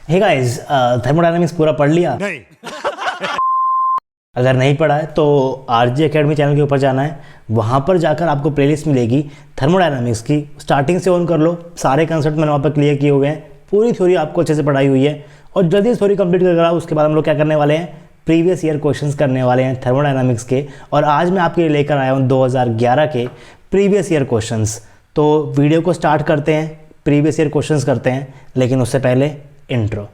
Hey guys, thermodynamics पूरा पढ़ लिया? नहीं। अगर नहीं पढ़ा है तो आरजे एकेडमी चैनल के ऊपर जाना है, वहाँ पर जाकर आपको प्लेलिस्ट मिलेगी थर्मोडायनामिक्स की। स्टार्टिंग से ऑन कर लो, सारे कंसेप्ट मैंने वहाँ पर क्लियर किए हुए हैं, पूरी थ्योरी आपको अच्छे से पढ़ाई हुई है। और जल्दी थ्योरी कंप्लीट कर आओ, उसके बाद हम लोग क्या करने वाले हैं, प्रीवियस ईयर क्वेश्चंस करने वाले हैं थर्मोडायनामिक्स के। और आज मैं आपके लिए लेकर आया हूँ 2011 के प्रीवियस ईयर क्वेश्चंस। तो वीडियो को स्टार्ट करते हैं, प्रीवियस ईयर क्वेश्चंस करते हैं, लेकिन उससे पहले intro.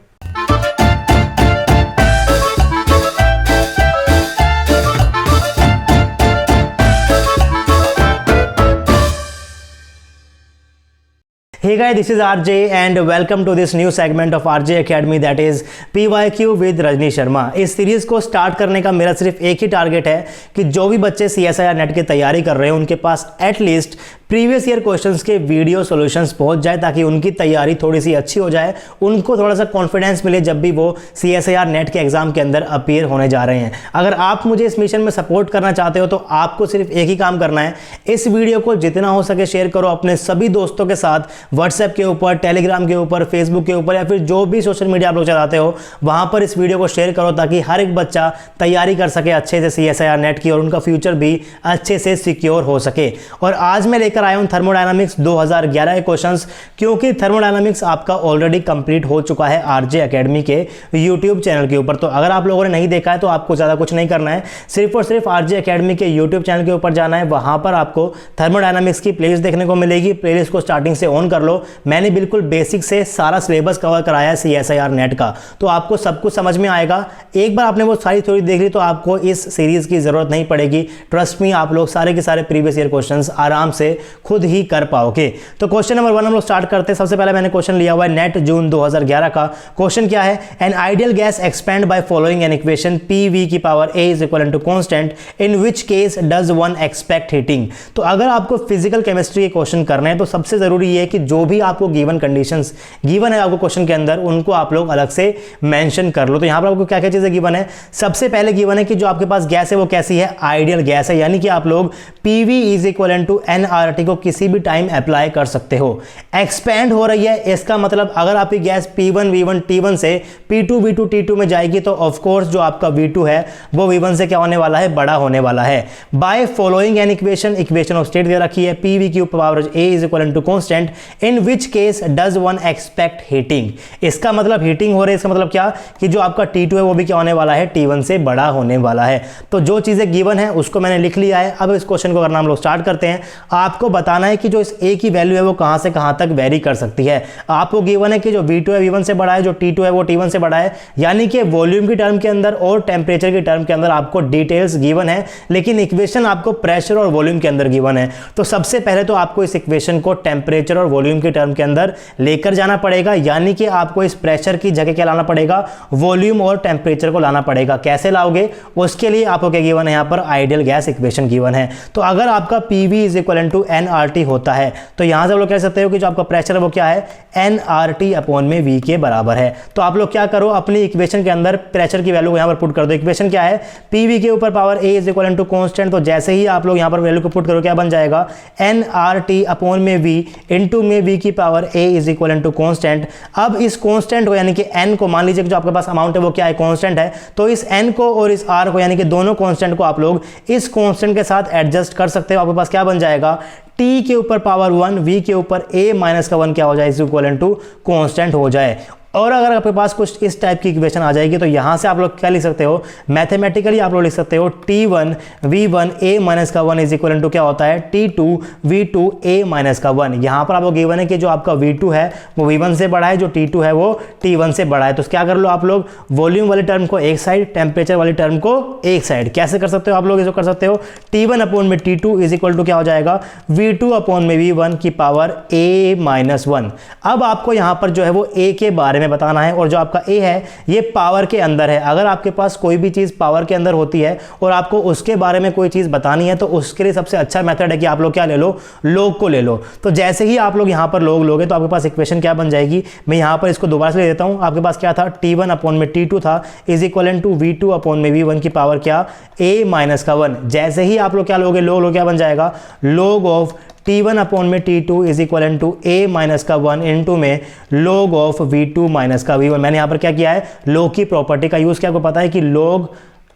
Hey guys, this is RJ and welcome to this new segment of RJ Academy, that is PYQ with Rajni Sharma. इस सीरीज़ को स्टार्ट करने का मेरा सिर्फ एक ही टारगेट है कि जो भी बच्चे CSIR नेट की तैयारी कर रहे हैं उनके पास एटलीस्ट प्रीवियस ईयर क्वेश्चंस के वीडियो सॉल्यूशंस पहुंच जाए, ताकि उनकी तैयारी थोड़ी सी अच्छी हो जाए, उनको थोड़ा सा कॉन्फिडेंस मिले जब भी वो CSIR नेट के एग्जाम के अंदर अपीयर होने जा रहे हैं। अगर आप मुझे इस मिशन में सपोर्ट करना चाहते हो तो आपको सिर्फ एक ही काम करना है, इस वीडियो को जितना हो सके शेयर करो अपने सभी दोस्तों के साथ, व्हाट्सएप के ऊपर, टेलीग्राम के ऊपर, फेसबुक के ऊपर, या फिर जो भी सोशल मीडिया आप लोग चलाते हो वहां पर इस वीडियो को शेयर करो, ताकि हर एक बच्चा तैयारी कर सके अच्छे से CSIR नेट की और उनका फ्यूचर भी अच्छे से सिक्योर हो सके। और आज मैं लेकर आया हूं थर्मोडायनामिक्स 2011 के क्वेश्चंस, क्योंकि थर्मोडायनामिक्स आपका ऑलरेडी कंप्लीट हो चुका है आरजे एकेडमी के यूट्यूब चैनल के ऊपर। तो अगर आप लोगों ने नहीं देखा है तो आपको ज़्यादा कुछ नहीं करना है, सिर्फ और सिर्फ आरजे एकेडमी के यूट्यूब चैनल के ऊपर जाना है, वहां पर आपको थर्मोडायनामिक्स की प्लेलिस्ट देखने को मिलेगी। प्लेलिस्ट को स्टार्टिंग से ऑन कर लो। मैंने बिल्कुल बेसिक से सारा सिलेबस कवर कराया है CSIR नेट का, तो आपको सब कुछ समझ में आएगा। एक बार आपने वो सारी थ्योरी देख ली तो आपको इस सीरीज की जरूरत नहीं पड़ेगी। ट्रस्ट मी, आप लोग सारे के सारे प्रीवियस ईयर क्वेश्चंस आराम से खुद ही कर पाओगे। तो क्वेश्चन नंबर 1 हम लोग स्टार्ट करते हैं। सबसे पहले मैंने क्वेश्चन लिया हुआ है नेट जून 2011 का। क्वेश्चन क्या है, an ideal gas expand by following an equation PV की power A is equal to constant, in which case does one expect heating. तो अगर आपको फिजिकल केमिस्ट्री के क्वेश्चन करने हैं तो सबसे जरूरी है कि जो भी आपको गिवन कंडीशंस गिवन है आपको क्वेश्चन के अंदर, उनको आप लोग अलग से मेंशन कर लो। तो यहां पर आपको क्या क्या चीजें गिवन है, सबसे पहले गिवन है कि जो आपके पास गैस है वो कैसी है, आइडियल गैस है, यानी कि आप लोग PV is equal to nRT को किसी भी टाइम अप्लाई कर सकते हो। एक्सपेंड हो रही है, इसका मतलब अगर आपकी गैस P1 V1 T1 से P2 V2 T2 में जाएगी तो ऑफ कोर्स जो आपका V2 है वो V1 से क्या होने वाला है, बड़ा होने वाला है। By following an equation of state दे रखी है, PV की power A is equal to constant, in which case does one expect heating. इसका मतलब हीटिंग हो रही है, इसका मतलब क्या कि जो आपका T2 है वो भी क्या होने वाला है, T1 से बड़ा होने वाला है। तो जो चीजें गिवन है उसको मैंने लिख लिया है। अब इस क्वेश्चन को करना हम लोग स्टार्ट करते हैं। आपको बताना है कि जो इस A की वैल्यू है वो कहां से कहां तक वेरी कर सकती है। आपको गिवन है कि जो V2 है V1 से बड़ा है, जो T2 है वो T1 से बड़ा है, यानी कि वॉल्यूम की टर्म के अंदर और टेम्परेचर की टर्म के अंदर आपको डिटेल्स गिवन है, लेकिन इक्वेशन आपको प्रेशर और वॉल्यूम के अंदर गिवन है। तो सबसे पहले तो आपको इस इक्वेशन को टेम्परेचर और वॉल्यूम की टर्म के अंदर लेकर जाना पड़ेगा, यानी कि आपको इस प्रेशर की जगह क्या लाना पड़ेगा, वॉल्यूम और टेम्परेचर को लाना पड़ेगा। कैसे लाओगे, उसके लिए आपको क्या गिवन है, यहां पर आइडियल गैस इक्वेशन गिवन है। तो अगर आपका PV is equal to nRT होता है तो यहां से आप लोग कह सकते हो कि जो आपका प्रेशर है वो क्या है, nRT अपॉन में V के बराबर है। तो आप लोग क्या करो, अपनी इक्वेशन के अंदर प्रेशर की वैल्यू यहां पर पुट कर दो। इक्वेशन क्या है, PV के ऊपर power A is equal to constant, तो जैसे ही आप लोग यहां पर वैल्यू को पुट करो क्या बन जाएगा, nRT अपॉन में V इंटू में V की power A is equal to constant. अब इस कांस्टेंट को यानी कि n को मान लीजिए कि जो आपके पास अमाउंट है वो क्या है, कांस्टेंट है, तो इस n को और इस r को यानी कि दोनों कांस्टेंट को आप लोग इस कांस्टेंट के साथ एडजस्ट कर सकते हो। आपके पास क्या बन जाएगा, t के ऊपर पावर 1 v के ऊपर a माइनस का 1 क्या हो जाए, इज इक्वल टू कांस्टेंट हो जाए। और अगर आपके पास कुछ इस टाइप की इक्वेशन आ जाएगी तो यहां से आप लोग क्या लिख सकते हो, मैथमेटिकली आप लोग लिख सकते हो T1 V1 a माइनस का 1 इज इक्वल टू क्या होता है, T2 V2 a माइनस का 1। यहां पर आपको गिवन है कि जो आपका V2 है वो V1 से बड़ा है, जो T2 है वो T1 से बड़ा है। तो क्या कर लो आप लोग, वॉल्यूम वाली टर्म को एक साइड, टेम्परेचर वाली टर्म को एक साइड। कैसे कर सकते हो आप लोग, इसको कर सकते हो T1 अपॉन में T2 इज इक्वल टू क्या हो जाएगा, V2 अपॉन में V1 की पावर A माइनस 1। अब आपको यहां पर जो है वो A के बारे में बताना है, और जो आपका A है ये पावर के अंदर है। अगर आपके पास कोई भी चीज पावर के अंदर होती है और आपको उसके बारे में कोई चीज बतानी है तो उसके लिए सबसे अच्छा मेथड है कि आप लोग क्या ले लो, log को ले लो। तो जैसे ही आप लोग यहां पर log लोगे तो आपके पास इक्वेशन क्या बन जाएगी, मैं यहां पर इसको दोबारा से ले देता हूं। आपके पास क्या था, T1 अपॉन में T2 था is equal to V2 upon में V1 की पावर क्या, A माइनस का 1। जैसे ही आप लोग क्या लोगे, log क्या बन जाएगा, log ऑफ T1 अपॉन में T2 is equal to A minus का 1 इंटू में log ऑफ V2 माइनस का V1। मैंने यहाँ पर क्या किया है, log की प्रॉपर्टी का यूज़ किया। आपको पता है कि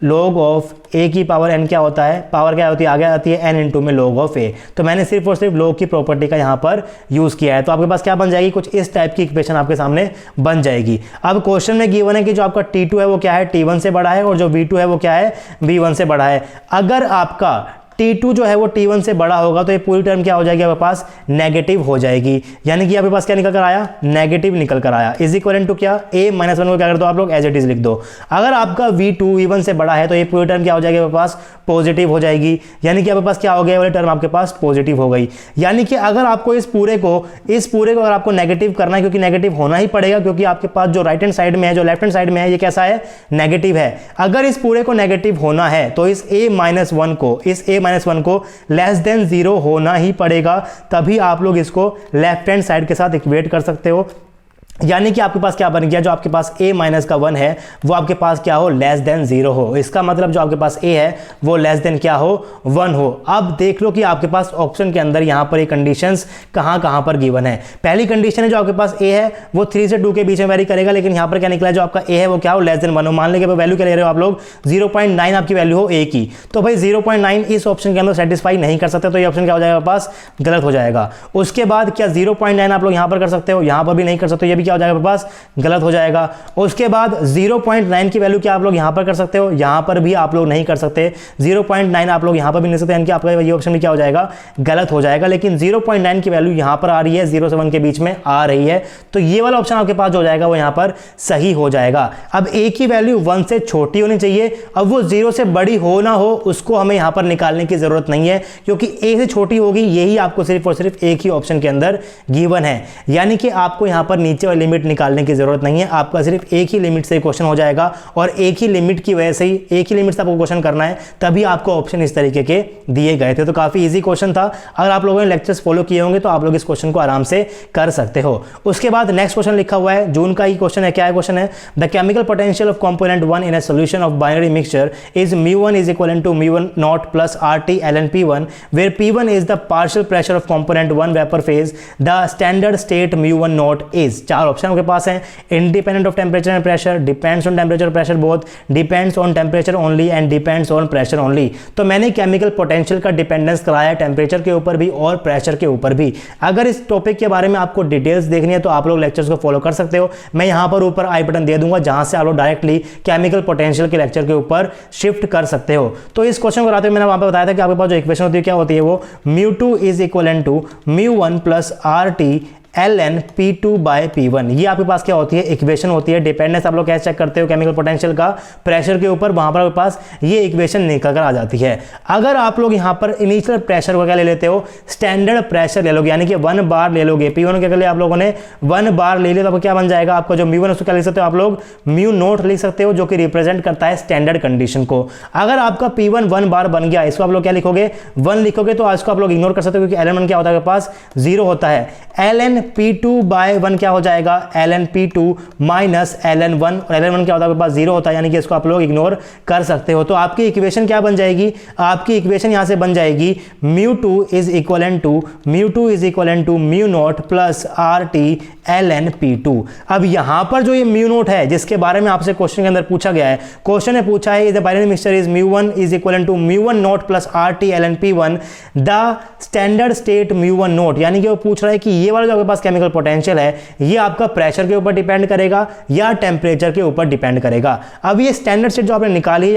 log ऑफ A की पावर n क्या होता है, पावर क्या होती है, आगे आती है n इंटू में log ऑफ A। तो मैंने सिर्फ और सिर्फ log की प्रॉपर्टी का यहाँ पर यूज़ किया है। तो आपके पास क्या बन जाएगी, कुछ इस टाइप की इक्वेशन आपके सामने बन जाएगी। अब क्वेश्चन में गिवन है कि जो आपका T2 है वो क्या है, T1 से बड़ा है, और जो V2 है वो क्या है, V1 से बड़ा है। अगर आपका T2 जो है वो T1 से बड़ा होगा तो ये पूरी टर्म क्या हो जाएगी, आपके पास नेगेटिव हो जाएगी। यानी कि आपके पास क्या निकल कर आया, नेगेटिव निकल कर आया। इज इक्वल टू क्या, A माइनस 1 को क्या कर दो आप लोग, एज इट इज लिख दो। अगर आपका V2 V1 से बड़ा है तो ये पूरी टर्म क्या हो जाएगी, आपके पास पॉजिटिव हो जाएगी। यानी कि आपके पास क्या हो गया, वाली टर्म आपके पास पॉजिटिव हो गई। यानी कि अगर आपको इस पूरे को अगर आपको नेगेटिव करना है, क्योंकि नेगेटिव होना ही पड़ेगा, क्योंकि आपके पास जो राइट हैंड साइड में है, जो लेफ्ट हैंड साइड में है, ये कैसा है, नेगेटिव है। अगर इस पूरे को नेगेटिव होना है तो इस A माइनस 1 को लेस देन 0 होना ही पड़ेगा, तभी आप लोग इसको लेफ्ट हैंड साइड के साथ इक्वेट कर सकते हो। यानी कि आपके पास क्या बन गया, जो आपके पास A माइनस का 1 है वो आपके पास क्या हो, लेस देन 0 हो। इसका मतलब जो आपके पास A है वो लेस देन क्या हो, 1 हो। अब देख लो कि आपके पास ऑप्शन के अंदर यहाँ पर ये कंडीशंस कहाँ पर गिवन है। पहली कंडीशन है जो आपके पास A है वो 3 से 2 के बीच में वेरी करेगा, लेकिन यहाँ पर क्या निकला है, जो आपका A है वो क्या हो, लेस देन 1 हो। मान लीजिए वैल्यू क्या ले रहे हो आप लोग, 0.9 आपकी वैल्यू हो A की, तो भाई 0.9 इस ऑप्शन के अंदर सेटिस्फाई नहीं कर सकते, तो ये ऑप्शन क्या हो जाएगा, आपके पास गलत हो जाएगा। उसके बाद क्या 0.9 आप लोग यहाँ पर कर सकते हो, यहाँ पर भी नहीं कर सकते, ये भी क्या हो जाएगा, आपके पास गलत हो जाएगा। उसके बाद 0.9 की वैल्यू क्या आप लोग यहां पर कर सकते हो, यहां पर भी आप लोग नहीं कर सकते। 0.9 आप लोग यहां पर भी नहीं सकते, यानी कि आपका ये ऑप्शन भी क्या हो जाएगा, गलत हो जाएगा। लेकिन 0.9 की वैल्यू यहां पर आ रही है, 0 से 1 के बीच में आ रही है, तो ये वाला ऑप्शन आपके पास जो हो जाएगा वो यहां पर सही हो जाएगा। अब A की वैल्यू 1 से छोटी होनी चाहिए, अब वो 0 से बड़ी हो ना हो उसको हमें यहां पर निकालने की जरूरत नहीं है, क्योंकि A से छोटी होगी, यही आपको सिर्फ और सिर्फ एक ही ऑप्शन के अंदर गिवन है। यानी कि आपको यहां पर नीचे वाली लिमिट निकालने की जरूरत नहीं है, आपका सिर्फ एक ही लिमिट से क्वेश्चन हो जाएगा, और एक ही लिमिट की वजह से ही, एक ही लिमिट से आपको क्वेश्चन करना है, तभी आपको ऑप्शन इस तरीके के दिए गए थे। तो काफी इजी क्वेश्चन था, अगर आप लोगों ने लेक्चर्स फॉलो किए होंगे तो आप लोग इस क्वेश्चन को आराम से कर सकते हो। उसके बाद नेक्स्ट क्वेश्चन लिखा हुआ है, जून का ही क्वेश्चन है। क्या है क्वेश्चन है, the chemical potential of component 1 in a solution of binary mixture is μ1 is equal to μ1 not plus RT ln P1 where P1 is the partial pressure of component 1 vapour phase, the standard state μ1 not is. चार option आपके पास हैं, independent of temperature and pressure, depends on temperature or pressure both, depends on temperature only and depends on pressure only। तो मैंने chemical potential का dependence कराया temperature के ऊपर भी और प्रेशर के ऊपर भी। अगर इस टॉपिक के बारे में आपको डिटेल्स देखनी है तो आप लोग लेक्चर्स को फॉलो कर सकते हो, मैं यहां पर ऊपर आई बटन दे दूंगा जहां से आप लोग डायरेक्टली केमिकल पोटेंशियल के लेक्चर के ऊपर शिफ्ट कर सकते हो। तो इस क्वेश्चन को कराते हुए मैंने वहां पर बताया था कि आपके पास जो इक्वेशन होती है क्या होती है, वो μ2 is equal to μ1 plus RT ln P2 by P1। ये आपके पास क्या होती है, इक्वेशन होती है। डिपेंडेंस आप लोग कैसे चेक करते हो केमिकल पोटेंशियल का प्रेशर के ऊपर, वहां पर आपके पास ये इक्वेशन निकल कर आ जाती है। अगर आप लोग यहां पर इनिशियल प्रेशर को क्या ले लेते हो, स्टैंडर्ड प्रेशर ले लोगे, यानी कि 1 बार ले लोगे। P1 क्या कर लिया आप लोगों ने, 1 बार ले लिया, तो आपको क्या बन जाएगा, आपका जो μ1 उसको क्या लिख सकते हो आप लोग, म्यू नोट लिख सकते हो, जो कि रिप्रेजेंट करता है स्टैंडर्ड कंडीशन को। अगर आपका P1 1 बार बन गया, इसको आप लोग क्या लिखोगे, 1 लिखोगे, तो इसको आप लोग इग्नोर कर सकते हो, क्योंकि ln1 क्या होता है आपके पास 0 होता है। ln P2 बाय 1 क्या हो जाएगा, ln P2 माइनस ln1, और ln1 क्या होता है आपके पास 0 होता है, यानी कि इसको आप लोग इग्नोर कर सकते हो। तो आपकी इक्वेशन क्या बन जाएगी, आपकी इक्वेशन यहां से बन जाएगी μ2 is equal to mu not plus RT ln P2। अब यहां पर जो ये म्यू नॉट है जिसके बारे में आपसे क्वेश्चन के अंदर पूछा गया है, क्वेश्चन ने पूछा है the binary mixture is μ1 is equal to μ1 not plus RT ln P1 the standard state μ1 not, यानी कि वो पूछ रहा है कि ये वाला जो आपके पास केमिकल पोटेंशियल है ये आपका प्रेशर के ऊपर डिपेंड करेगा या टेम्परेचर के ऊपर डिपेंड करेगा। अब ये स्टैंडर्ड स्टेट जो आपने निकाली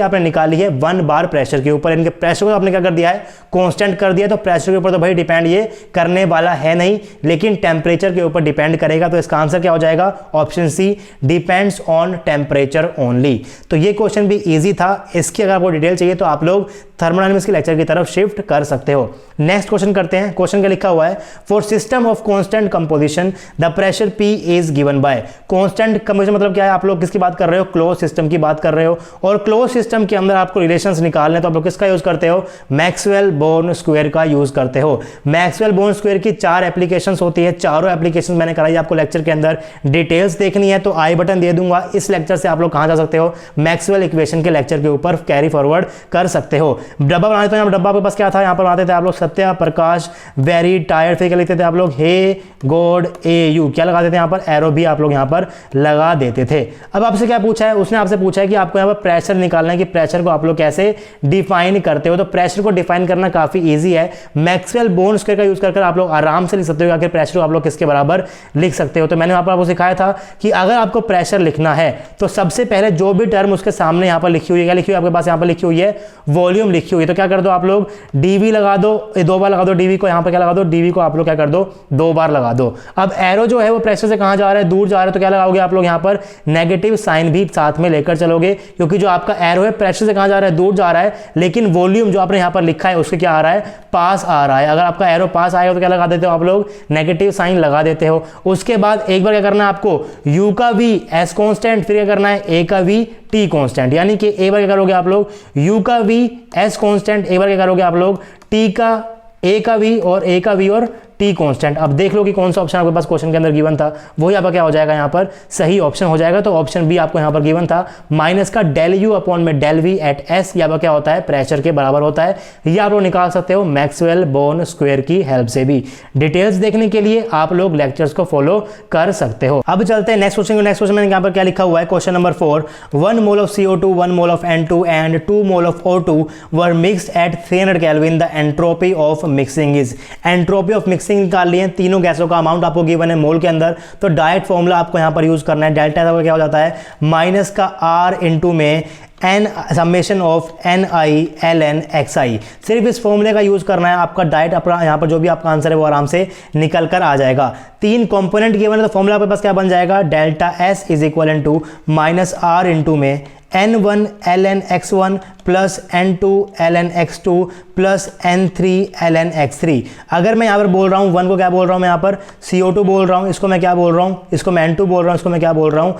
है 1 बार प्रेशर के ऊपर, इनके प्रेशर को आपने क्या कर दिया है, कांस्टेंट कर दिया। तो प्रेशर के ऊपर तो भाई डिपेंड ये करने वाला है नहीं, लेकिन टेम्परेचर के ऊपर डिपेंड करेगा। तो इसका आंसर क्या हो जाएगा, option C, depends on temperature only. तो ये क्वेश्चन भी इजी था, इसकी अगर आपको डिटेल चाहिए तो आप लोग थर्मोडायनामिक्स के लेक्चर की तरफ शिफ्ट कर सकते हो। नेक्स्ट क्वेश्चन करते हैं। क्वेश्चन क्या लिखा हुआ है, for system of constant composition the pressure P is given by. Constant composition मतलब क्या है, आप लोग किसकी बात कर रहे हो, क्लोज सिस्टम की बात कर रहे हो, और क्लोज सिस्टम के अंदर आपको रिलेशंस निकालने तो आप लोग किसका यूज करते हो, मैक्सवेल बोर्न स्क्वायर का यूज करते हो। मैक्सवेल बोर्न स्क्वायर की 4 एप्लीकेशंस होती है, चारों एप्लीकेशन मैंने कराई आपको लेक्चर के अंदर। डिटेल्स देखनी है तो आई बटन दे दूंगा, इस लेक्चर से आप लोग कहां जा सकते हो, मैक्सवेल इक्वेशन के लेक्चर के ऊपर कैरी फॉरवर्ड कर सकते हो। डब्बा बनाते तो यहाँ डब्बा आपके पास क्या था, यहाँ पर बनाते थे आप लोग सत्या प्रकाश वेरी टायर्ड, फिर क्या लिखते थे आप लोग, हे गॉड ए यू, क्या लगाते थे यहाँ पर, एरो भी आप लोग यहाँ पर लगा देते थे। अब आपसे क्या पूछा है, उसने आपसे पूछा है कि आपको यहाँ पर प्रेशर निकालना है कि प्रेशर को आप लोग कैसे डिफाइन करते हो। तो प्रेशर को डिफाइन करना काफी इजी है, मैक्सवेल बोर्न स्क्वायर का यूज करके आप लोग आराम से लिख सकते हो, आखिर प्रेशर को आप लोग किसके बराबर लिख सकते हो। तो मैंने वहां पर आपको सिखाया था कि अगर आपको प्रेशर लिखना है तो सबसे पहले जो भी टर्म उसके सामने यहाँ पर लिखी हुई है, क्या लिखी हुई है आपके पास, यहाँ पर लिखी हुई है वॉल्यूम लिखी हुई है, तो क्या कर दो आप लोग, डीवी लगा दो, 2 बार लगा दो डीवी को, यहाँ पर क्या लगा दो, डीवी को आप लोग क्या कर दो, 2 बार लगा दो। अब एरो जो है वो प्रेशर से कहां जा रहा है, दूर जा रहा है, तो क्या लगाओगे आप लोग यहाँ पर नेगेटिव साइन भी साथ में लेकर चलोगे, क्योंकि जो आपका एरो है प्रेशर से कहां जा रहा है, दूर जा रहा है, लेकिन वॉल्यूम जो आपने यहाँ पर लिखा है उसके क्या आ रहा है, पास आ रहा है। अगर आपका एरो पास आएगा तो क्या लगा देते हो आप लोग, नेगेटिव साइन लगा देते हो। उसके बाद एक बार क्या करना है आपको, यू का वी एस कांस्टेंट, फिर क्या करना है, ए का वी टी कांस्टेंट, यानी कि एक बार क्या करोगे आप लोग, यू का वी एस कांस्टेंट, एक बार क्या करोगे आप लोग, टी का ए का वी और ए का वी और टी कांस्टेंट। अब देख लो कि कौन सा ऑप्शन आपके पास क्वेश्चन के अंदर गिवन था, वही आपका क्या हो जाएगा, यहाँ पर सही ऑप्शन हो जाएगा। तो ऑप्शन बी आपको यहाँ पर गिवन था, माइनस का डेल यू अपॉन में डेल वी एट एस, यहाँ पर क्या होता है, प्रेशर के बराबर होता है। ये आप लोग निकाल सकते हो मैक्सवेल बोर्न स्क्वायर की हेल्प से भी। डिटेल्स देखने के लिए आप लोग लेक्चर्स को फॉलो कर सकते हो। अब चलते हैं नेक्स्ट क्वेश्चन। नेक्स्ट क्वेश्चन में यहाँ पर क्या लिखा हुआ है, question number 4, 1 mole of CO2, 1 mole of N2 and 2 mole of O2 were mixed at 300 kelvin, the entropy of mixing is. Entropy of mixing निकाल लिए, तीनों गैसों का अमाउंट आपको गिवन है मोल के अंदर, तो डायरेक्ट फॉर्मूला आपको यहां पर यूज करना है। डेल्टा का क्या हो जाता है, माइनस का R इंटू में एन समेशन ऑफ NiLnXi। सिर्फ इस फॉर्मूले का यूज करना है, आपका डायरेक्ट अपना यहाँ पर जो भी आपका आंसर है वो आराम से निकल कर आ जाएगा। 3 कंपोनेंट गिवन है तो फॉर्मूला आपके पास क्या बन जाएगा, delta S is equal to minus R into में N1 ln x1 plus N2 ln x2 plus N3 ln x3। अगर मैं यहाँ पर बोल रहा हूँ 1 को क्या बोल रहा हूँ मैं यहाँ पर CO2 बोल रहा हूँ, इसको मैं क्या बोल रहा हूँ, इसको मैं N2 बोल रहा हूँ, इसको मैं क्या बोल रहा हूँ,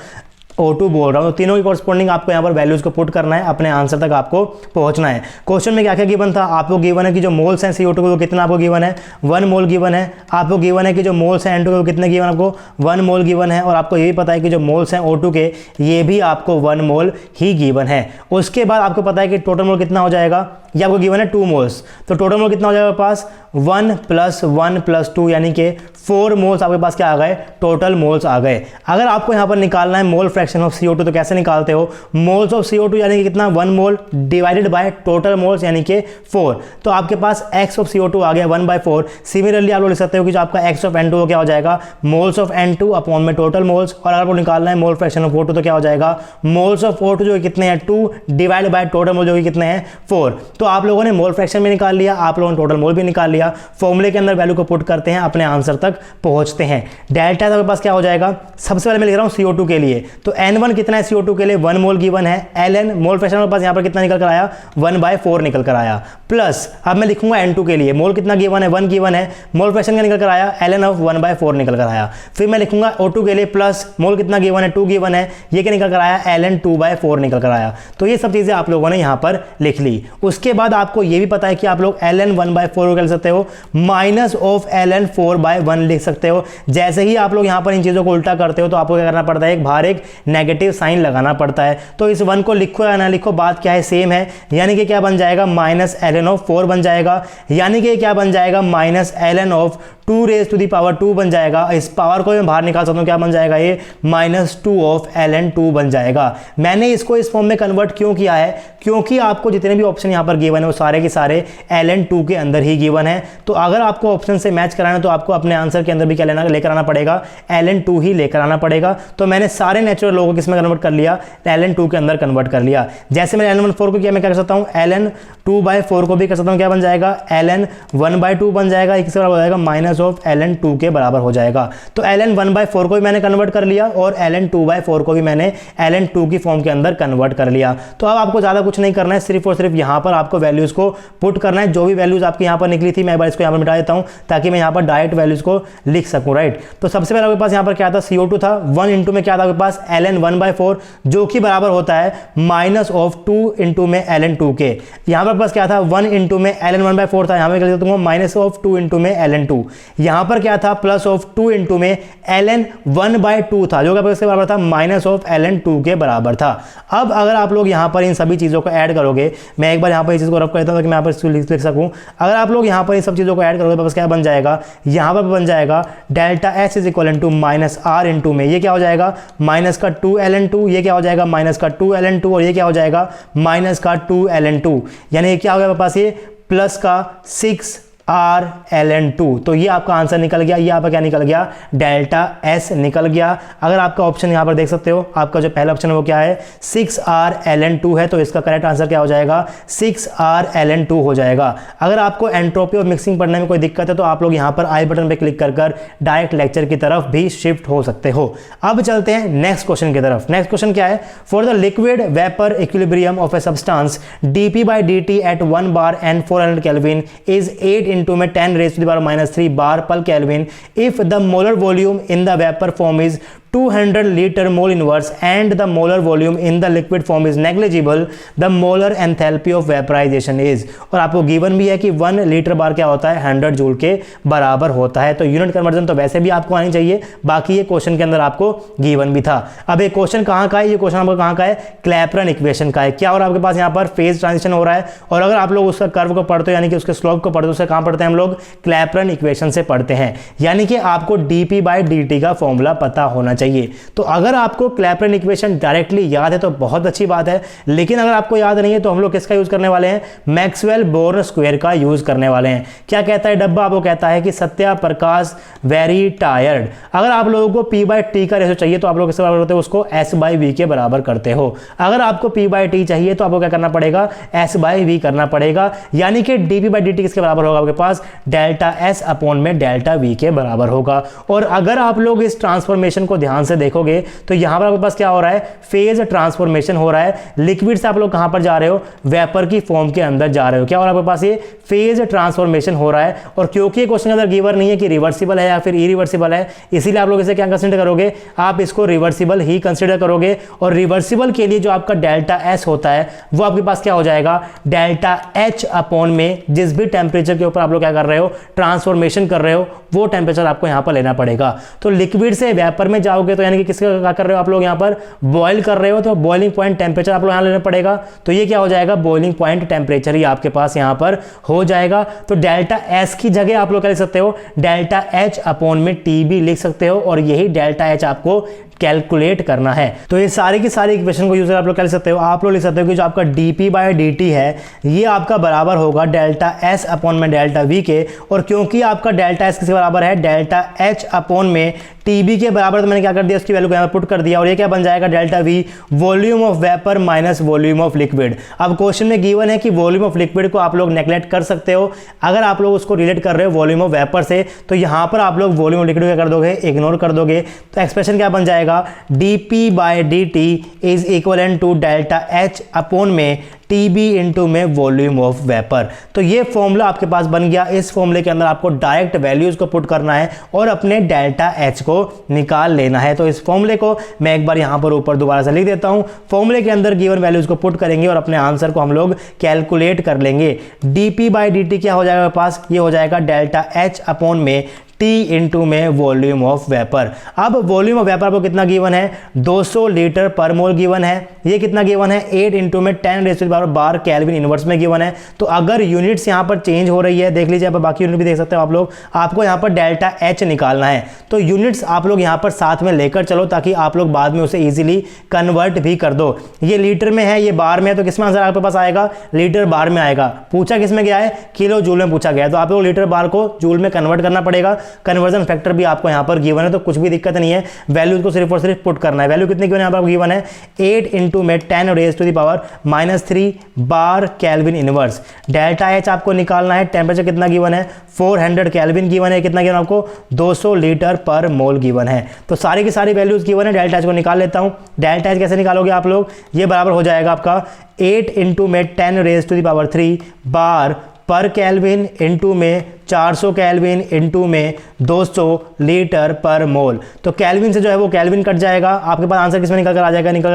O2 बोल रहा हूँ। तो तीनों की कॉरस्पॉन्डिंग आपको यहाँ पर वैल्यूज को पुट करना है, अपने आंसर तक आपको पहुँचना है। क्वेश्चन में क्या क्या गिवन था, आपको गिवन है कि जो मोल्स हैं CO2 को कितना आपको गिवन है, 1 मोल गिवन है। आपको गिवन है कि जो मोल्स हैं N2 को कितने गिवन, आपको 1 मोल गिवन है। और आपको ये भी पता है कि जो मोल्स हैं O2 के ये भी आपको 1 मोल ही गिवन है। उसके बाद आपको पता है कि टोटल मोल कितना हो जाएगा, ये आपको गिवन है 2 मोल्स, तो टोटल मोल कितना हो जाएगा पास 1 + 1 + 2 यानी कि 4 मोल्स आपके पास क्या आ गए, टोटल मोल्स आ गए। अगर आपको यहाँ पर निकालना है मोल फ्रैक्शन ऑफ CO2 तो कैसे निकालते हो, मोल्स ऑफ CO2 यानी कि कितना 1 मोल डिवाइडेड बाय टोटल मोल्स यानी कि 4, तो आपके पास x ऑफ CO2 आ गया 1/4। सिमिलरली आप लोग लिख सकते हो कि जो आपका x ऑफ N2 क्या हो जाएगा, मोल्स ऑफ N2 अपॉन में टोटल मोल्स। और अगर आपको निकालना है मोल फ्रैक्शन ऑफ O2 तो क्या हो जाएगा, मोल्स ऑफ O2 जो कितने हैं 2 डिवाइड बाय टोटल मोल जो कि कितने हैं 4। तो आप लोगों ने मोल फ्रैक्शन भी निकाल लिया, आप लोगों ने टोटल मोल भी निकाल लिया। फॉर्मूले के अंदर वैल्यू को पुट करते हैं, अपने आंसर तक पहुंचते हैं। डेल्टा आपके पास क्या हो जाएगा, सबसे पहले मैं लिख रहा हूं CO2 के लिए, तो N1 कितना है CO2 के लिए 1 मोल गिवन है। ln मोल फ्रैक्शन मेरे पास यहां पर कितना निकल कर आया 1/4 निकल कर आया, प्लस अब मैं लिखूंगा N2 के लिए, मोल कितना गिवन है 1 गिवन है, मोल फ्रैक्शन का निकल कर आया ln ऑफ 1/4 निकल कर आया। फिर मैं लिखूंगा O2 के लिए प्लस मोल कितना गिवन है 2 गिवन है, ये क्या निकल कर आया ln 2/4 निकल कर आया। तो ये सब चीजें आप लोगों ने यहां पर लिख ली। उसके बाद आपको ये भी पता है कि आप लोग ln 1/4 कर सकते हो, माइनस ऑफ ln 4/1 लिख सकते हो। जैसे ही आप लोग यहां पर इन चीजों को उल्टा करते हो तो आपको क्या करना पड़ता है, एक बाहर एक नेगेटिव साइन लगाना पड़ता है। तो इस 1 को लिखो या ना लिखो बात क्या है, सेम है। यानी कि क्या बन जाएगा, माइनस ln ऑफ 4 बन जाएगा, यानी कि क्या बन जाएगा, माइनस ln ऑफ 2⁻² बन जाएगा। इस पावर को मैं बाहर निकाल सकता हूं, क्या बन जाएगा ये -2 ऑफ ln 2 बन जाएगा। मैंने इसको इस फॉर्म में कन्वर्ट क्यों किया है, क्योंकि आपको जितने भी ऑप्शन यहां पर गिवन है वो सारे के सारे ln 2 के अंदर ही गिवन है। तो अगर आपको ऑप्शन से मैच कराना तो आपको अपने आंसर के अंदर भी क्या लेना लेकर आना पड़ेगा, ln 2 ही लेकर आना पड़ेगा। तो मैंने सारे नेचुरल लोगों को किसमें कन्वर्ट कर लिया, ln 2 के अंदर कन्वर्ट कर लिया। जैसे मैं ln 4 को क्या मैं कर सकता हूं, ln 2/4 को भी कर सकता हूं, क्या बन जाएगा ln 1/2 बन जाएगा, एक हो जाएगा माइनस ऑफ ln2 के बराबर हो जाएगा। तो ln1/4 को भी मैंने कन्वर्ट कर लिया और ln2/4 को भी मैंने ln2 की फॉर्म के अंदर कन्वर्ट कर लिया। तो अब आपको ज़्यादा कुछ नहीं करना है, सिर्फ और सिर्फ यहाँ पर आपको वैल्यूज़ को पुट करना है। जो भी वैल्यूज़ आपकी यहाँ पर निकली थी मैं एक बार इसको यहाँ पर मिटा देता हूँ ताकि मैं यहाँ पर डायरेक्ट वैल्यूज़ को लिख सकूँ, राइट। तो सबसे पहले आपके पास यहाँ पर क्या था, CO2 था, 1 इंटू में क्या था आपके पास ln1/4 जो कि बराबर होता है माइनस ऑफ 2 इंटू में ln2 के। यहाँ पर पास क्या था, 1 इंटू में ln1/4 था, यहाँ पर लिख दूंगा माइनस ऑफ 2 इंटू में ln2। यहाँ पर क्या था, प्लस ऑफ 2 इंटू में ln1/2 था जो कि इसके बराबर था माइनस ऑफ ln2 के बराबर था। अब अगर आप लोग यहाँ पर इन सभी चीज़ों को ऐड करोगे, मैं एक बार यहाँ पर इस चीज़ को रफ करता हूँ ताकि मैं यहाँ पर इसको लिख सकूँ। अगर आप लोग यहाँ पर इन सब चीज़ों को ऐड करोगे तो बस क्या बन जाएगा, यहाँ पर बन जाएगा delta S is equal to minus R into में ये क्या हो जाएगा माइनस का 2 ln2, ये क्या हो जाएगा माइनस का 2 ln2 और ये क्या हो जाएगा माइनस का 2 ln2, यानी क्या हो गया पास ये प्लस का 6 आर ln2। तो ये आपका आंसर निकल गया, ये आपका क्या निकल गया, डेल्टा एस निकल गया। अगर आपका ऑप्शन यहाँ पर देख सकते हो, आपका जो पहला ऑप्शन है वो क्या है 6 आर ln2 है, तो इसका करेक्ट आंसर क्या हो जाएगा 6 आर ln2 हो जाएगा। अगर आपको एंट्रोपी और मिक्सिंग पढ़ने में कोई दिक्कत है तो आप लोग यहाँ पर आई बटन पर क्लिक कर डायरेक्ट लेक्चर की तरफ भी शिफ्ट हो सकते हो। अब चलते हैं नेक्स्ट क्वेश्चन की तरफ। नेक्स्ट क्वेश्चन क्या है, for the liquid vapour equilibrium of a substance dp/dt at 1 bar and 400 Kelvin is 8 into में 10 raised to the power minus 3 bar per Kelvin if the molar volume in the vapor form is 200 liter mole inverse and the molar volume in the liquid form is negligible, the molar enthalpy of vaporization is। और आपको given भी है कि 1 litre बार क्या होता है 100 joule के बराबर होता है। तो यूनिट कन्वर्जन तो वैसे भी आपको आनी चाहिए, बाकी ये क्वेश्चन के अंदर आपको गिवन भी था। अब ये क्वेश्चन कहाँ का है, ये क्वेश्चन आपको कहाँ का है, क्लैपरन इक्वेशन का है। क्या हो रहा है आपके पास यहाँ पर फेज ट्रांजिशन हो रहा है, और अगर आप लोग उसका कर्व को पढ़ते हो यानी कि उसके स्लोप को पढ़ते हो, उसे कहाँ पढ़ते हैं हम लोग क्लैपरन इक्वेशन से पढ़ते हैं। यानी कि आपको dp/dt का फॉर्मूला पता होना चाहिए। तो अगर आपको क्लैपरन इक्वेशन डायरेक्टली याद है तो बहुत अच्छी बात है, लेकिन अगर आपको याद नहीं है तो हम लोग किसका यूज करने वाले हैं, मैक्सवेल बोर्न स्क्वायर का यूज करने वाले हैं। क्या कहता है डब्बा, आपको कहता है कि सत्या प्रकाश वेरी टायर्ड। अगर आप लोगों को p/t का रेशो चाहिए तो आप लोग किसके बराबर होते हैं, उसको s/v के बराबर करते हो। अगर आपको p/t चाहिए तो आपको क्या करना पड़ेगा, s/v करना पड़ेगा। यानी कि dp/dt किसके बराबर होगा आपके पास, डेल्टा s अपॉन में डेल्टा v के बराबर होगा। और अगर आप लोग इस ट्रांसफॉर्मेशन को ध्यान से देखोगे तो यहां पर आपके पास क्या हो रहा है, फेज ट्रांसफॉर्मेशन हो रहा है। लिक्विड से आप लोग कहां पर जा रहे हो, वेपर की फॉर्म के अंदर जा रहे हो। क्या हो रहा है आपके पास, ये फेज ट्रांसफॉर्मेशन हो रहा है। और क्योंकि ये क्वेश्चन के अंदर गिवन नहीं है कि रिवर्सिबल है या फिर इरिवर्सिबल है, इसीलिए आप लोग इसे क्या कंसीडर करोगे, आप इसको रिवर्सिबल ही कंसीडर करोगे। और रिवर्सिबल के लिए जो आपका डेल्टा एस होता है वो आपके पास क्या हो जाएगा, डेल्टा एच अपॉन में जिस भी टेम्परेचर के ऊपर आप लोग क्या कर रहे हो, ट्रांसफॉर्मेशन कर रहे हो, वो टेम्परेचर आपको यहां पर लेना पड़ेगा। तो लिक्विड से वेपर में जाओगे तो यानी कि किसका क्या कर रहे हो आप लोग, यहां पर बॉयल कर रहे हो, तो बॉइलिंग पॉइंट टेम्परेचर आप लोग यहां लेना पड़ेगा। तो ये क्या हो जाएगा, बॉइलिंग पॉइंट टेम्परेचर ही आपके पास यहां पर हो जाएगा। तो डेल्टा एस की जगह आप लोग क्या लिख सकते हो, डेल्टा एच अपॉन में टी भी लिख सकते हो, और यही डेल्टा एच आपको कैलकुलेट करना है। तो ये सारी की सारी इक्वेशन को यूज कर आप लोग क्या लिख सकते हो, आप लोग लिख सकते हो कि जो आपका dp/dt है ये आपका बराबर होगा डेल्टा s अपॉन में डेल्टा v के। और क्योंकि आपका डेल्टा s किसके बराबर है, डेल्टा h अपॉन में TB के बराबर, तो मैंने क्या कर दिया, उसकी वैल्यू को यहाँ पुट कर दिया, और ये क्या बन जाएगा, delta v volume of vapour minus volume of liquid. अब क्वेश्चन में गिवन है कि वॉल्यूम ऑफ लिक्विड को आप लोग नेग्लेक्ट कर सकते हो। अगर आप लोग उसको रिलेट कर रहे हो वॉल्यूम ऑफ वेपर से, तो यहाँ पर आप लोग वॉल्यूम ऑफ लिक्विड क्या कर दोगे, इग्नोर कर दोगे। तो एक्सप्रेशन क्या बन जाएगा, dp/dt is equal to delta H upon में TB इंटू में वॉल्यूम ऑफ वेपर। तो ये फॉर्मूला आपके पास बन गया। इस फॉर्मूले के अंदर आपको डायरेक्ट वैल्यूज को पुट करना है और अपने डेल्टा एच को निकाल लेना है। तो इस फॉर्मूले को मैं एक बार यहां पर ऊपर दोबारा से लिख देता हूं। फॉर्मूले के अंदर गिवन वैल्यूज को पुट करेंगे और अपने आंसर को हम लोग कैलकुलेट कर लेंगे। dp/dt क्या हो जाएगा पास, ये हो जाएगा डेल्टा एच अपॉन में T इंटू में वॉल्यूम ऑफ वेपर। अब वॉल्यूम ऑफ वेपर को कितना गिवन है, 200 लीटर पर मोल गिवन है। ये कितना गिवन है, 8 इंटू में 10 raise to the power bar kelvin inverse में गिवन है। तो अगर यूनिट्स यहाँ पर चेंज हो रही है, देख लीजिए आप बाकी यूनिट भी देख सकते हो आप लोग, आपको यहाँ पर डेल्टा एच निकालना है। तो यूनिट्स आप लोग यहाँ पर साथ में लेकर चलो ताकि आप लोग बाद में उसे ईजिली कन्वर्ट भी कर दो। ये लीटर में है, ये बार में है, तो किसमें आंसर आपके पास आएगा, लीटर बार में आएगा। पूछा किसमें गया है, किलो जूल में पूछा गया है, तो आप लोग लीटर बार को जूल में कन्वर्ट करना पड़ेगा। कन्वर्जन फैक्टर भी आपको यहाँ पर गिवन है, तो कुछ भी दिक्कत नहीं है, वैल्यूज को सिर्फ और सिर्फ पुट करना है। वैल्यू कितनी गिवन है यहाँ पर गिवन है 8 इंटू में 10 raise to the power -3 bar kelvin inverse. Delta H आपको निकालना है, टेम्परेचर कितना गिवन है 400 केल्विन गिवन है, कितना गिवन आपको 200 लीटर पर मोल गिवन है। तो सारी की सारी वैल्यूज गिवन है, डेल्टा एच को निकाल लेता हूं। डेल्टा एच कैसे निकालोगे आप लोग, ये बराबर हो जाएगा आपका 8 इंटू में 10 raise to the power 3 bar पर केल्विन इंटू में 400 केल्विन इंटू में 200 लीटर पर मोल। तो केल्विन से जो है वो केल्विन कट जाएगा, आपके पास आंसर किसमें निकल कर आ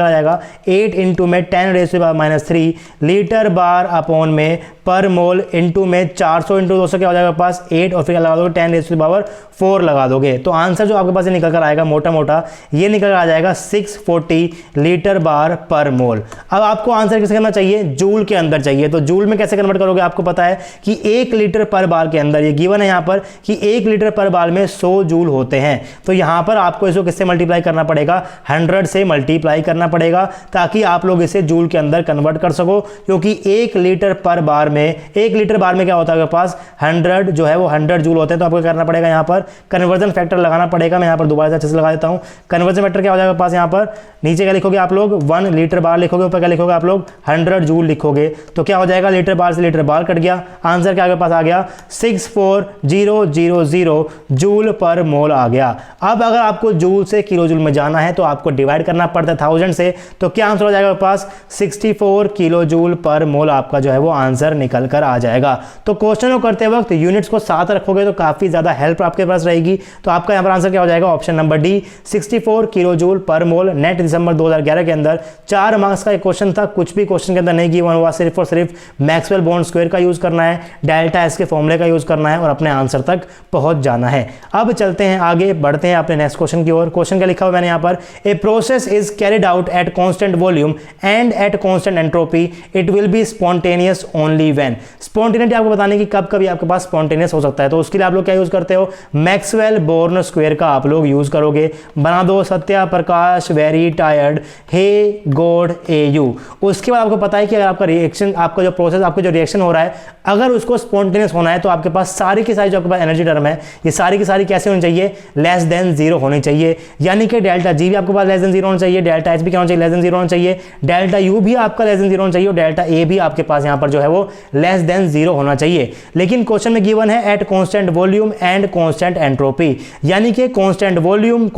जाएगा 8 इंटू में 10 raise to power -3 litre bar upon में पर मोल इंटू में 400 इंटू 200 क्या हो जाएगा आपके पास 8 और फिर क्या लगा दोगे 10 रेज़ टू पावर 4 लगा दोगे। तो आंसर जो आपके पास ये निकल कर आएगा मोटा मोटा ये निकल कर आ जाएगा 640 लीटर बार पर मोल। अब आपको आंसर किसे करना चाहिए, जूल के अंदर चाहिए। तो जूल में कैसे कन्वर्ट करोगे, आपको पता है कि 1 लीटर पर बार के अंदर ये गिवन है यहाँ पर कि 1 लीटर पर बार में 100 जूल होते हैं। तो यहाँ पर आपको इसको किससे मल्टीप्लाई करना पड़ेगा, 100 से मल्टीप्लाई करना पड़ेगा ताकि आप लोग इसे जूल के अंदर कन्वर्ट कर सको, क्योंकि 1 लीटर पर बार में 1 लीटर बार में क्या होता है आपके पास 100 जो है वो 100 जूल होते हैं। तो आपको करना पड़ेगा यहाँ पर कन्वर्जन फैक्टर लगाना पड़ेगा। मैं यहाँ पर दोबारा से अच्छे से लगा देता हूँ। कन्वर्जन फैक्टर क्या हो जाएगा पास, यहाँ पर नीचे क्या लिखोगे आप लोग 1 लीटर बार लिखोगे, ऊपर क्या लिखोगे आप लोग 100 जूल लिखोगे। तो क्या हो जाएगा लीटर बार से लीटर बार कट गया, आंसर क्या आपके पास आ गया 64000 जूल पर मोल आ गया। अब अगर आपको जूल से किलो जूल में जाना है तो आपको डिवाइड करना पड़ता है 1000 से, तो क्या आंसर हो जाएगा आपके पास 64 किलो जूल पर मोल आपका जो है वो आंसर निकल कर आ जाएगा। तो क्वेश्चन को करते वक्त यूनिट्स को साथ रखोगे तो काफी ज्यादा हेल्प आपके पास रहेगी। तो आपका यहाँ पर आंसर क्या हो जाएगा option number D 64 kilojoule per mole. Net दिसंबर 2011 के अंदर 4 मार्क्स का एक क्वेश्चन था, कुछ भी क्वेश्चन के अंदर नहीं गिवन हुआ, सिर्फ और सिर्फ मैक्सवेल बॉन्ड स्क्वायर का यूज करना है, डेल्टा एस के फॉर्मूले का यूज करना है और अपने आंसर तक पहुंच जाना है। अब चलते हैं आगे, बढ़ते हैं अपने नेक्स्ट क्वेश्चन की ओर। क्वेश्चन क्या लिखा हुआ मैंने यहाँ पर, a process is carried out at constant volume and eight constant entropy, it will be spontaneous only when. Spontaneity आपको बताने की कब कभी आपके पास स्पॉन्टेनियस हो सकता है, तो उसके लिए आप लोग क्या यूज करते हो, मैक्सवेल बोर्न स्क्वायर का आप लोग यूज करोगे। बना दो Satya Prakash very tired hey god a you. उसके बाद आपको पता है कि अगर आपका रिएक्शन, आपका जो प्रोसेस, आपका जो रिएक्शन हो रहा है, अगर उसको स्पॉन्टेनियस होना है तो आपके पास सारी की सारी जो आपके पास एनर्जी टर्म है ये सारी की सारी कैसे होनी चाहिए, लेस देन 0 होनी चाहिए। यानी कि डेल्टा जी भी आपके पास लेस देन 0 होना चाहिए, डेल्टा एच भी क्या होना चाहिए, लेस देन 0 होना चाहिए, डेल्टा यू भी आपका लेस देन 0 होना चाहिए और डेल्टा ए भी आपके पास यहाँ पर जो है वो लेस देन 0 होना चाहिए। लेकिन क्वेश्चन में गिवन है at constant volume and constant entropy, यानी कि कांस्टेंट वॉल्यूम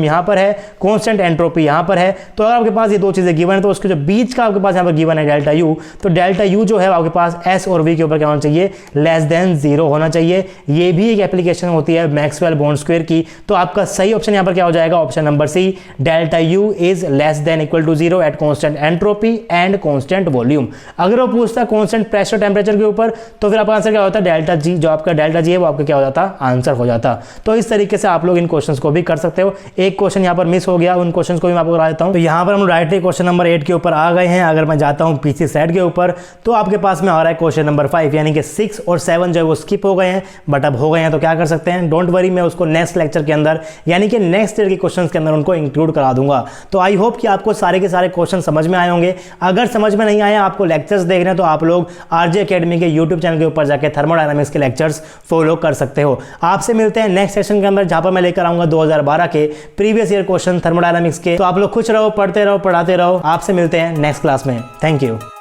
यहाँ पर है, कांस्टेंट एंट्रोपी यहाँ पर है। तो अगर आपके पास ये दो चीजें गिवन है तो उसके जो बीच का आपके पास यहाँ पर गिवन है डेल्टा यू, तो डेल्टा यू जो है आपके पास एस और वी के ऊपर क्या होना चाहिए, लेस देन 0 होना चाहिए। ये भी एक एप्लीकेशन होती है मैक्सवेल बॉन्ड स्क्वायर की। तो आपका सही ऑप्शन यहाँ पर क्या हो जाएगा, option number C, delta U is less than equal to 0 at constant entropy and constant volume. अगर वो पूछता कांस्टेंट प्रेशर टेम्परेचर के ऊपर तो फिर आपका आंसर क्या होता है, डेल्टा जी, जो आपका डेल्टा जी है वो आपका क्या हो जाता, आंसर हो जाता। तो इस तरीके से आप लोग इन क्वेश्चंस को भी कर सकते हो। एक क्वेश्चन यहाँ पर मिस हो गया, उन क्वेश्चंस को भी मैं आपको करा देता हूँ। तो यहाँ पर हम डायरेक्टली क्वेश्चन नंबर 8 के ऊपर आ गए हैं। अगर मैं जाता हूँ पीछे साइड के ऊपर तो आपके पास में आ रहा है क्वेश्चन नंबर 5, यानी कि 6 और 7 जो है वो स्किप हो गए हैं, बट अब हो गए हैं तो क्या कर सकते हैं, डोंट वरी, मैं उसको नेक्स्ट लेक्चर के अंदर यानी कि नेक्स्ट ईयर के क्वेश्चंस के अंदर उनको इंक्लूड करा दूंगा। तो आई होप कि आपको सारे के सारे क्वेश्चन समझ में आए होंगे। अगर समझ में नहीं आए, आपको लेक्चर्स देखने हैं तो आप लोग आरजे एकेडमी के यूट्यूब चैनल के ऊपर जाकर थर्मोडायनामिक्स के लेक्चर्स फॉलो कर सकते हो। आपसे मिलते हैं नेक्स्ट सेशन के अंदर, जहां पर मैं लेकर आऊंगा 2012 के प्रीवियस ईयर क्वेश्चन थर्मोडायनामिक्स के। तो आप लोग खुश रहो, पढ़ते रहो, पढ़ाते रहो। आपसे मिलते हैं नेक्स्ट क्लास में। Thank you.